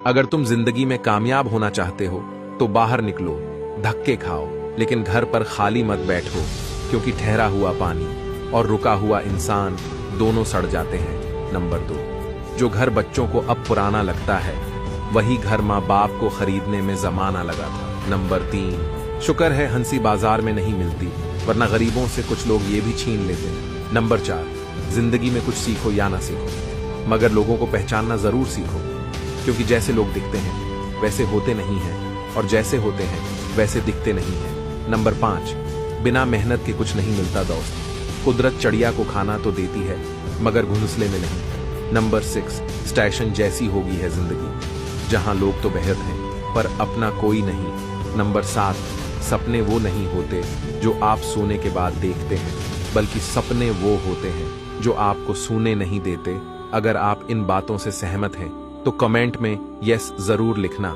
अगर तुम जिंदगी में कामयाब होना चाहते हो तो बाहर निकलो, धक्के खाओ, लेकिन घर पर खाली मत बैठो, क्योंकि ठहरा हुआ पानी और रुका हुआ इंसान दोनों सड़ जाते हैं। नंबर 2, जो घर बच्चों को अब पुराना लगता है, वही घर माँ बाप को खरीदने में जमाना लगा था। नंबर 3, शुक्र है हंसी बाजार में नहीं मिलती, वरना गरीबों से कुछ लोग ये भी छीन लेते हैं। नंबर 4, जिंदगी में कुछ सीखो या ना सीखो, मगर लोगों को पहचानना जरूर सीखो, क्योंकि जैसे लोग दिखते हैं वैसे होते नहीं हैं, और जैसे होते हैं वैसे दिखते नहीं हैं। नंबर 5, बिना मेहनत के कुछ नहीं मिलता दोस्त। कुदरत चिड़िया को खाना तो देती है, मगर घोंसले में नहीं। नंबर 6, स्टेशन जैसी होगी है जिंदगी, जहां लोग तो बेहद हैं पर अपना कोई नहीं। नंबर 7, सपने वो नहीं होते जो आप सोने के बाद देखते हैं, बल्कि सपने वो होते हैं जो आपको सोने नहीं देते। अगर आप इन बातों से सहमत हैं तो कमेंट में यस जरूर लिखना।